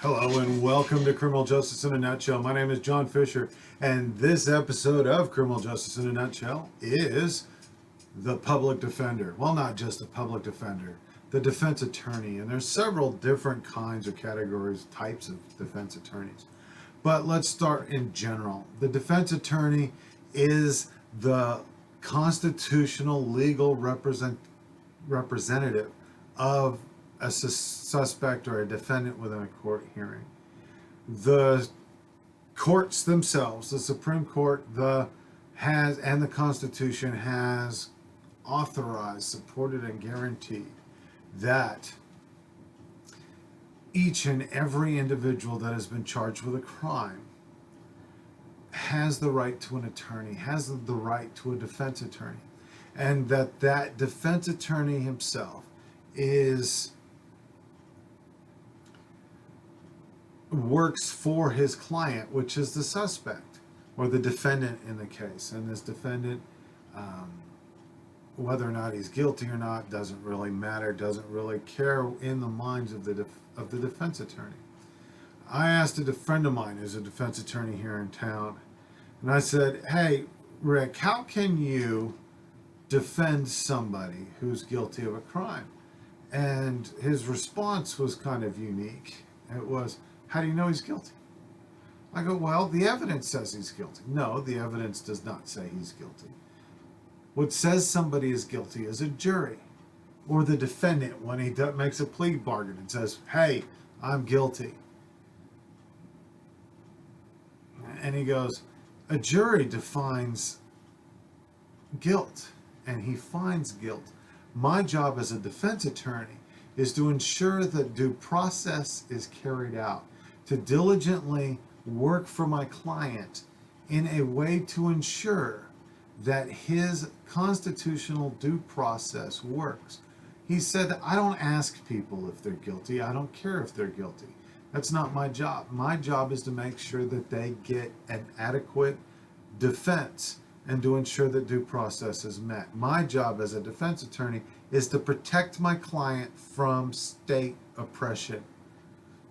Hello and welcome to Criminal Justice in a Nutshell. My name is John Fisher, and this episode of Criminal Justice in a Nutshell is the public defender. Well, not just the public defender, the defense attorney. And there's several different kinds or categories, types of defense attorneys. But let's start in general. The defense attorney is the constitutional legal representative of a suspect or a defendant within a court hearing. The courts themselves, the Supreme Court, and the Constitution has authorized, supported, and guaranteed that each and every individual that has been charged with a crime has the right to an attorney, has the right to a defense attorney, and that defense attorney himself works for his client, which is the suspect or the defendant in the case. And this defendant, whether or not he's guilty or not, doesn't really matter, doesn't really care in the minds of the defense attorney. I asked a friend of mine who's a defense attorney here in town, and I said, "Hey, Rick, how can you defend somebody who's guilty of a crime?" And his response was kind of unique. It was, "How do you know he's guilty?" I go, "Well, the evidence says he's guilty." No, the evidence does not say he's guilty. What says somebody is guilty is a jury or the defendant when he makes a plea bargain and says, "Hey, I'm guilty." And he goes, a jury defines guilt and he finds guilt. My job as a defense attorney is to ensure that due process is carried out, to diligently work for my client in a way to ensure that his constitutional due process works. He said, "I don't ask people if they're guilty. I don't care if they're guilty. That's not my job. My job is to make sure that they get an adequate defense and to ensure that due process is met. My job as a defense attorney is to protect my client from state oppression,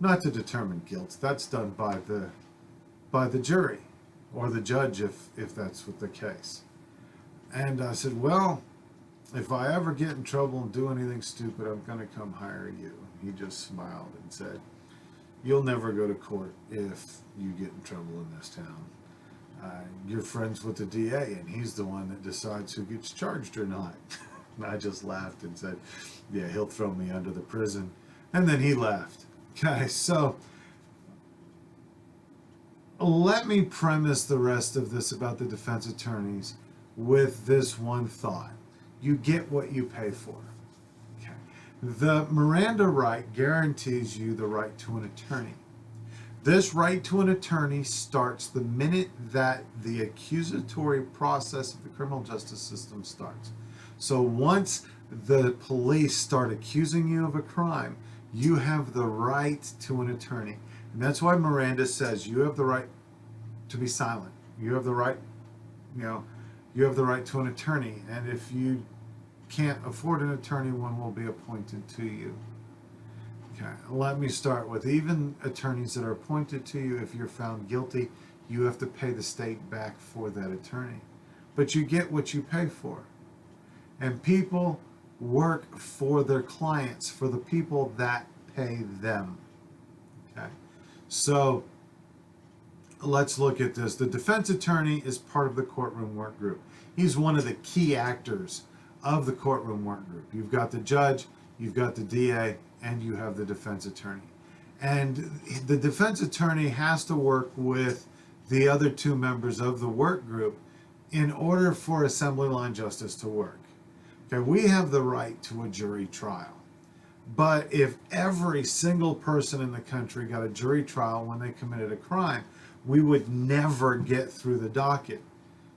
not to determine guilt. That's done by the jury or the judge if that's what the case." And I said, "Well, if I ever get in trouble and do anything stupid, I'm going to come hire you." He just smiled and said, "You'll never go to court if you get in trouble in this town. You're friends with the DA, and he's the one that decides who gets charged or not." And I just laughed and said, "Yeah, he'll throw me under the prison." And then he laughed. Okay, so let me premise the rest of this about the defense attorneys with this one thought. You get what you pay for. Okay. The Miranda right guarantees you the right to an attorney. This right to an attorney starts the minute that the accusatory process of the criminal justice system starts. So once the police start accusing you of a crime, you have the right to an attorney. And that's why Miranda says you have the right to be silent. You have the right, you have the right to an attorney. And if you can't afford an attorney, one will be appointed to you. Okay, let me start with even attorneys that are appointed to you. If you're found guilty, you have to pay the state back for that attorney. But you get what you pay for. And people work for their clients, for the people that pay them. Okay, so let's look at this. The defense attorney is part of the courtroom work group. He's one of the key actors of the courtroom work group. You've got the judge, you've got the DA, and you have the defense attorney. And the defense attorney has to work with the other two members of the work group in order for assembly line justice to work. Okay, we have the right to a jury trial. But if every single person in the country got a jury trial when they committed a crime, we would never get through the docket.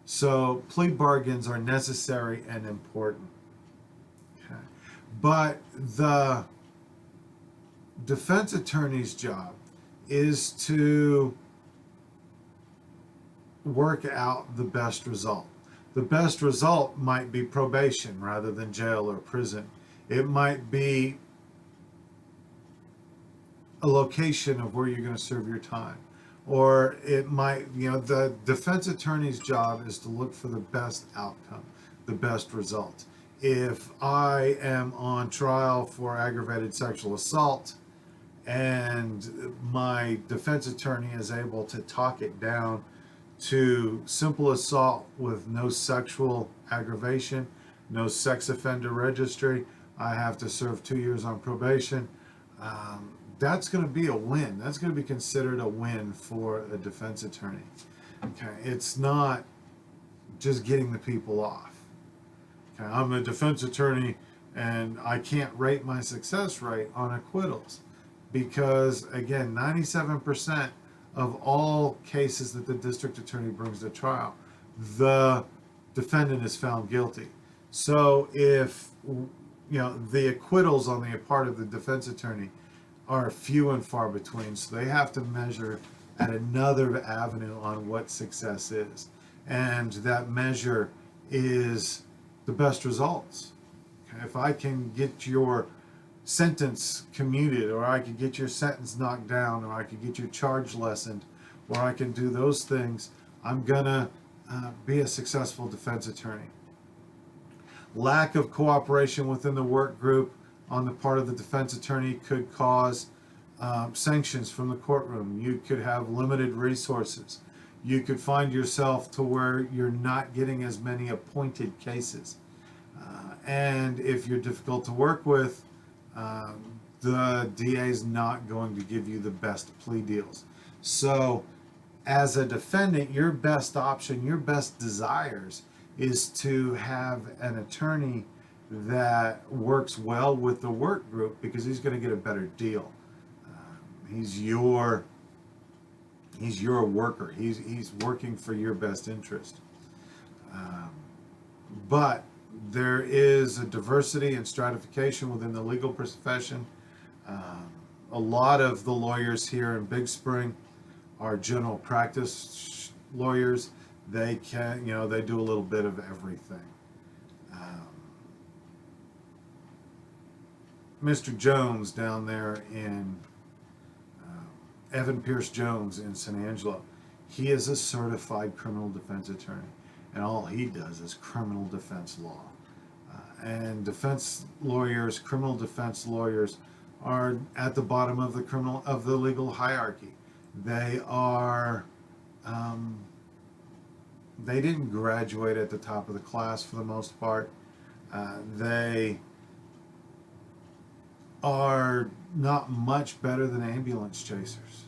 So plea bargains are necessary and important. Okay. But the defense attorney's job is to work out the best result. The best result might be probation rather than jail or prison. It might be a location of where you're going to serve your time. Or it might, the defense attorney's job is to look for the best outcome, the best result. If I am on trial for aggravated sexual assault and my defense attorney is able to talk it down to simple assault with no sexual aggravation, no sex offender registry, I have to serve 2 years on probation. That's going to be a win. That's going to be considered a win for a defense attorney. Okay, it's not just getting the people off. Okay, I'm a defense attorney and I can't rate my success rate on acquittals because, again, 97% of all cases that the district attorney brings to trial, the defendant is found guilty. So if the acquittals on the part of the defense attorney are few and far between, so they have to measure at another avenue on what success is, and that measure is the best results. Okay? If I can get your sentence commuted, or I could get your sentence knocked down, or I could get your charge lessened, or I can do those things, I'm gonna be a successful defense attorney. Lack of cooperation within the work group on the part of the defense attorney could cause sanctions from the courtroom. You could have limited resources. You could find yourself to where you're not getting as many appointed cases. And if you're difficult to work with, the DA is not going to give you the best plea deals. So as a defendant, your best option, your best desires is to have an attorney that works well with the work group because he's going to get a better deal. He's your worker. He's working for your best interest. But there is a diversity and stratification within the legal profession. A lot of the lawyers here in Big Spring are general practice lawyers. They can, they do a little bit of everything. Mr. Jones down there in Evan Pierce Jones in San Angelo, he is a certified criminal defense attorney, and all he does is criminal defense law. And defense lawyers, criminal defense lawyers, are at the bottom of the legal hierarchy. They are, they didn't graduate at the top of the class for the most part. They are not much better than ambulance chasers.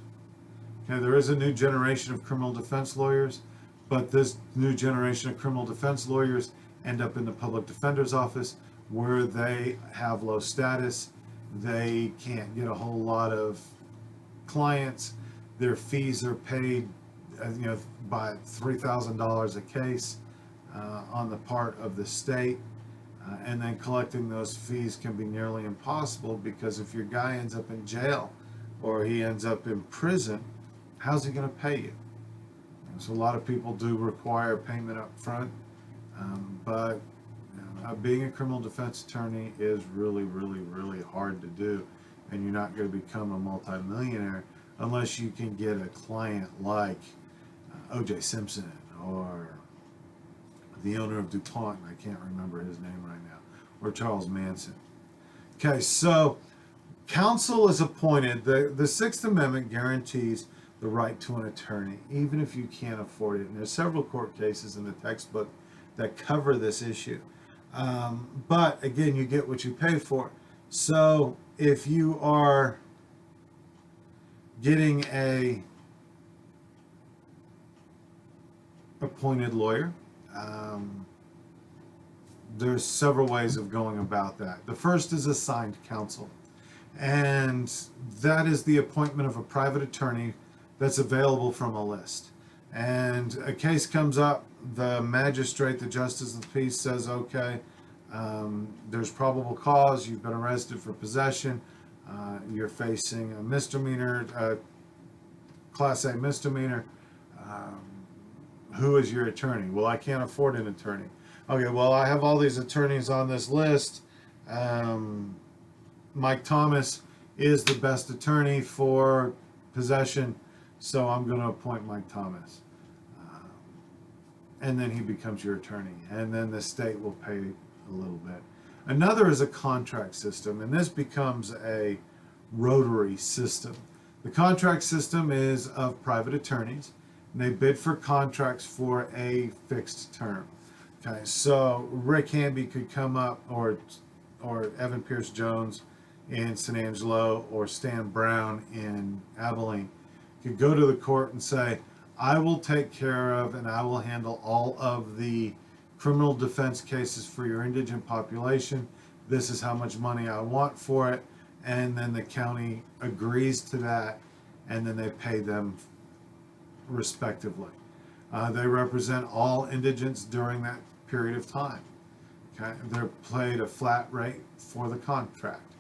Okay, there is a new generation of criminal defense lawyers, but this new generation of criminal defense lawyers end up in the public defender's office where they have low status. They can't get a whole lot of clients. Their fees are paid, by $3,000 a case on the part of the state. And then collecting those fees can be nearly impossible because if your guy ends up in jail or he ends up in prison, how's he going to pay you? So a lot of people do require payment up front, but being a criminal defense attorney is really, really, really hard to do, and you're not going to become a multimillionaire unless you can get a client like O.J. Simpson or the owner of DuPont, I can't remember his name right now, or Charles Manson. Okay, so counsel is appointed. The Sixth Amendment guarantees the right to an attorney, even if you can't afford it. And there's several court cases in the textbook that cover this issue. But again, you get what you pay for. So if you are getting a appointed lawyer, there's several ways of going about that. The first is assigned counsel, and that is the appointment of a private attorney that's available from a list. And a case comes up, the magistrate, the justice of the peace says, okay, there's probable cause, you've been arrested for possession, you're facing a misdemeanor, Class A misdemeanor. Who is your attorney? Well, I can't afford an attorney. Okay, well, I have all these attorneys on this list. Mike Thomas is the best attorney for possession, so I'm going to appoint Mike Thomas. And then he becomes your attorney, and then the state will pay a little bit. Another is a contract system, and this becomes a rotary system. The contract system is of private attorneys, and they bid for contracts for a fixed term. Okay, so Rick Hamby could come up, or Evan Pierce Jones in San Angelo, or Stan Brown in Abilene, could go to the court and say, I will take care of and I will handle all of the criminal defense cases for your indigent population. This is how much money I want for it. And then the county agrees to that, and then they pay them respectively. They represent all indigents during that period of time. Okay, they're paid a flat rate for the contract.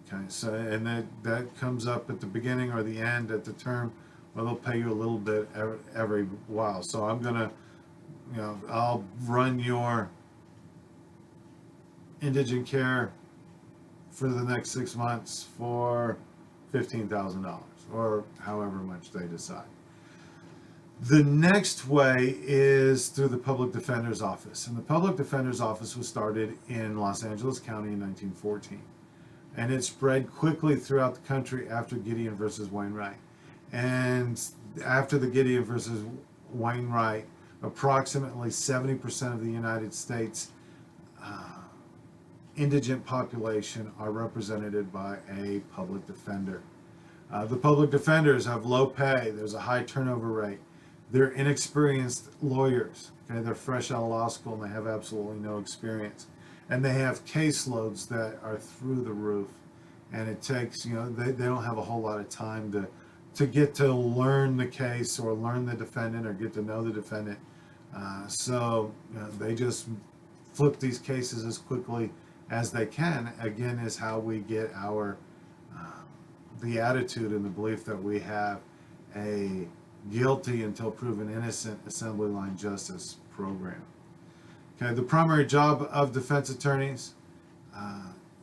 Okay, so and that comes up at the beginning or the end at the term. Well, they'll pay you a little bit every while. So I'm gonna, I'll run your indigent care for the next 6 months for $15,000 or however much they decide. The next way is through the Public Defender's Office. And the Public Defender's Office was started in Los Angeles County in 1914. And it spread quickly throughout the country after Gideon versus Wainwright. And after the Gideon versus Wainwright, approximately 70% of the United States indigent population are represented by a public defender. The public defenders have low pay. There's a high turnover rate. They're inexperienced lawyers. Okay, they're fresh out of law school and they have absolutely no experience. And they have caseloads that are through the roof. And it takes, they don't have a whole lot of time to get to learn the case or learn the defendant or get to know the defendant. So they just flip these cases as quickly as they can. Again, is how we get our the attitude and the belief that we have a guilty until proven innocent assembly line justice program. Okay, the primary job of defense attorneys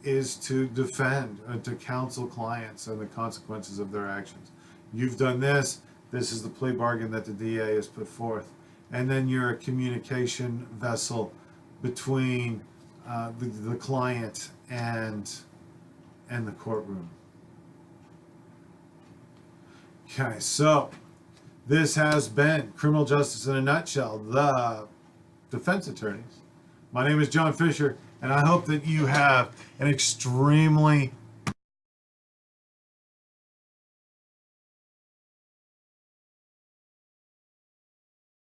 is to defend and to counsel clients and the consequences of their actions. You've done this. This is the plea bargain that the DA has put forth. And then you're a communication vessel between the client and the courtroom. Okay, so this has been Criminal Justice in a Nutshell, the defense attorneys. My name is John Fisher, and I hope that you have an extremely